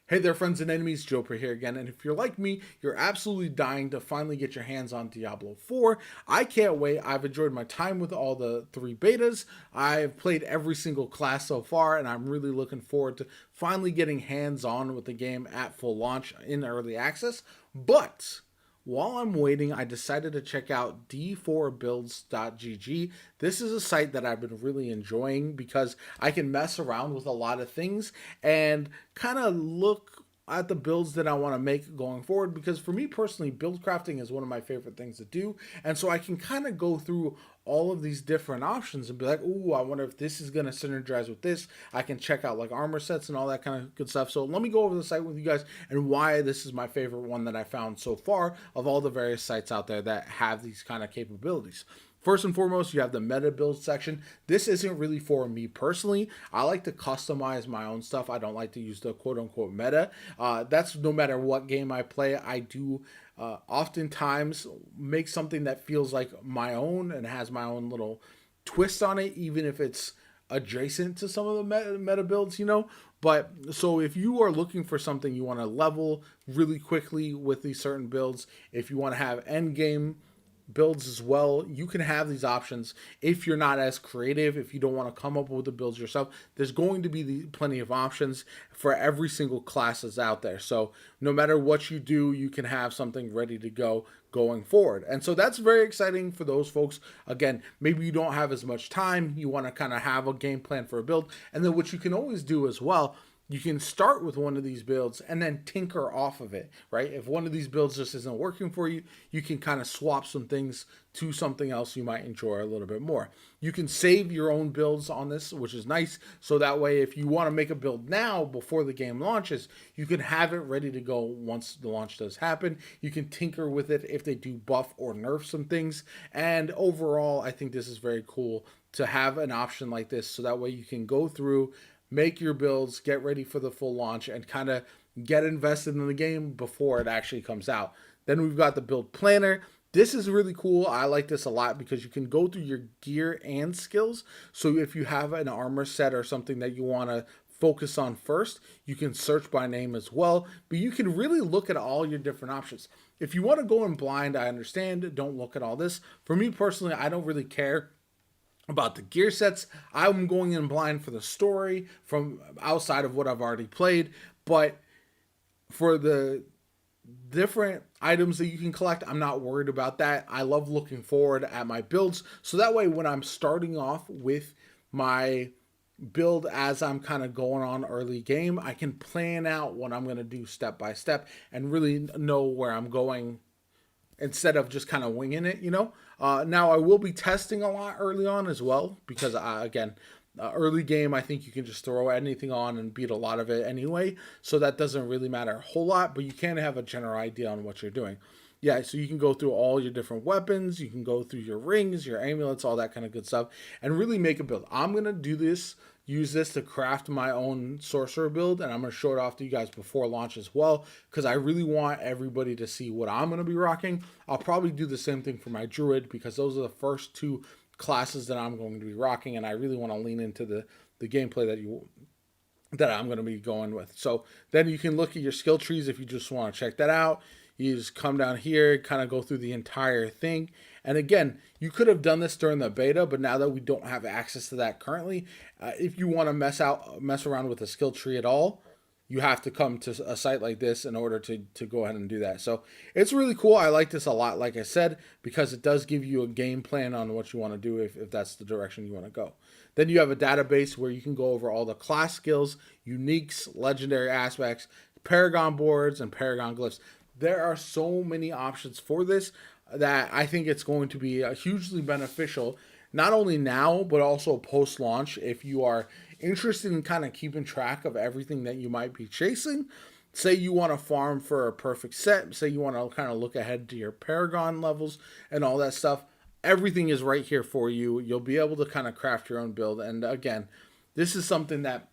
Hey there, friends and enemies, Joper here again. And if you're like me, you're absolutely dying to finally get your hands on Diablo 4. I can't wait. I've enjoyed my time with all the three betas. I've played every single class so far, and I'm really looking forward to finally getting hands on with the game at full launch in early access. But while I'm waiting, I decided to check out d4builds.gg. This is a site that I've been really enjoying because I can mess around with a lot of things and kind of look at the builds that I want to make going forward, because for me personally, build crafting is one of my favorite things to do. And so I can kind of go through all of these different options and be like, ooh, I wonder if this is going to synergize with this. I can check out like armor sets and all that kind of good stuff. So let me go over the site with you guys and why this is my favorite one that I found so far of all the various sites out there that have these kind of capabilities. First and foremost, you have the meta build section. This isn't really for me personally. I like to customize my own stuff. I don't like to use the quote unquote meta. That's no matter what game I play. I do oftentimes make something that feels like my own and has my own little twist on it, even if it's adjacent to some of the meta builds, you know. But so if you are looking for something you want to level really quickly with these certain builds, if you want to have end game builds as well, you can have these options. If you're not as creative, if you don't want to come up with the builds yourself, there's going to be plenty of options for every single class that's out there. So no matter what you do, you can have something ready to go going forward. And so that's very exciting for those folks. Again, maybe you don't have as much time, you want to kind of have a game plan for a build. And then what you can always do as well, you can start with one of these builds and then tinker off of it, right? If one of these builds just isn't working for you, you can kind of swap some things to something else you might enjoy a little bit more. You can save your own builds on this, which is nice. So that way, if you want to make a build now before the game launches, you can have it ready to go once the launch does happen. You can tinker with it if they do buff or nerf some things. And overall, I think this is very cool to have an option like this. So that way you can go through, make your builds, get ready for the full launch, and kind of get invested in the game before it actually comes out. Then we've got the build planner. This is really cool. I like this a lot because you can go through your gear and skills. So if you have an armor set or something that you want to focus on first, you can search by name as well. But you can really look at all your different options. If you want to go in blind, I understand. Don't look at all this. For me personally, I don't really care about the gear sets. I'm going in blind for the story from outside of what I've already played. But for the different items that you can collect, I'm not worried about that. I love looking forward at my builds. So that way, when I'm starting off with my build as I'm kind of going on early game, I can plan out what I'm going to do step by step and really know where I'm going instead of just kind of winging it, you know. Now I will be testing a lot early on as well because again, early game I think you can just throw anything on and beat a lot of it anyway, so that doesn't really matter a whole lot. But you can have a general idea on what you're doing. Yeah, so you can go through all your different weapons, you can go through your rings, your amulets, all that kind of good stuff, and really make a build. I'm gonna do this, use this to craft my own sorcerer build, and I'm gonna show it off to you guys before launch as well, because I really want everybody to see what I'm gonna be rocking. I'll probably do the same thing for my druid because those are the first two classes that I'm going to be rocking, and I really want to lean into the gameplay that I'm going to be going with. So then you can look at your skill trees if you just want to check that out. You just come down here, kind of go through the entire thing. And again, you could have done this during the beta, but now that we don't have access to that currently, if you want to mess around with the skill tree at all, you have to come to a site like this in order to go ahead and do that. So it's really cool. I like this a lot, like I said, because it does give you a game plan on what you want to do if that's the direction you want to go. Then you have a database where you can go over all the class skills, uniques, legendary aspects, paragon boards, and paragon glyphs. There are so many options for this that I think it's going to be hugely beneficial, not only now, but also post launch if you are interested in kind of keeping track of everything that you might be chasing. Say you want to farm for a perfect set, say you want to kind of look ahead to your paragon levels and all that stuff. Everything is right here for you. You'll be able to kind of craft your own build. And again, this is something that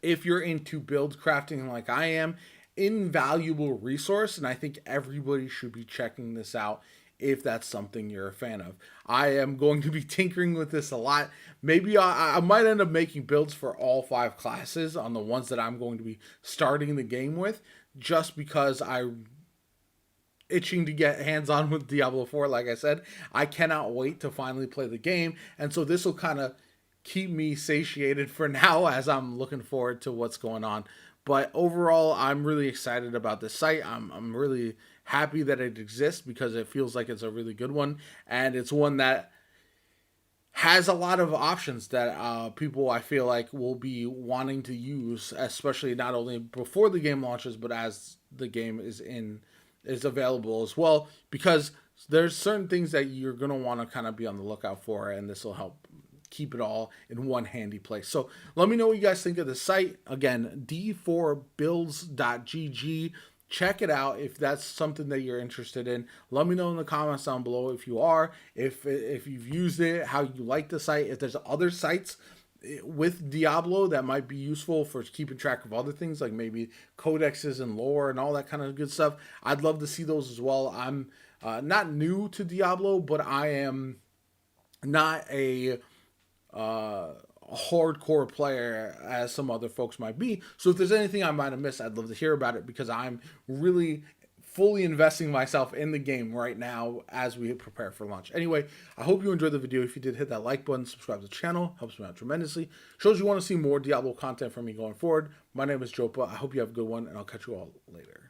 if you're into build crafting like I am, invaluable resource, and I think everybody should be checking this out if that's something you're a fan of. I am going to be tinkering with this a lot. Maybe I might end up making builds for all 5 classes on the ones that I'm going to be starting the game with, just because I'm itching to get hands on with Diablo 4. Like I said, I cannot wait to finally play the game. And so this will kind of keep me satiated for now as I'm looking forward to what's going on. But overall, I'm really excited about this site. I'm really happy that it exists because it feels like it's a really good one. And it's one that has a lot of options that people I feel like will be wanting to use, especially not only before the game launches, but as the game is available as well. Because there's certain things that you're gonna want to kind of be on the lookout for, and this will help keep it all in one handy place. So let me know what you guys think of the site. Again, d4builds.gg. Check it out if that's something that you're interested in. Let me know in the comments down below if you are, if you've used it, how you like the site, if there's other sites with Diablo that might be useful for keeping track of other things like maybe codexes and lore and all that kind of good stuff. I'd love to see those as well. I'm not new to Diablo, but I am not a hardcore player as some other folks might be. So if there's anything I might have missed, I'd love to hear about it because I'm really fully investing myself in the game right now as we prepare for launch. Anyway, I hope you enjoyed the video. If you did, hit that like button, subscribe to the channel, helps me out tremendously. Shows you want to see more Diablo content from me going forward. My name is Jopa. I hope you have a good one, and I'll catch you all later.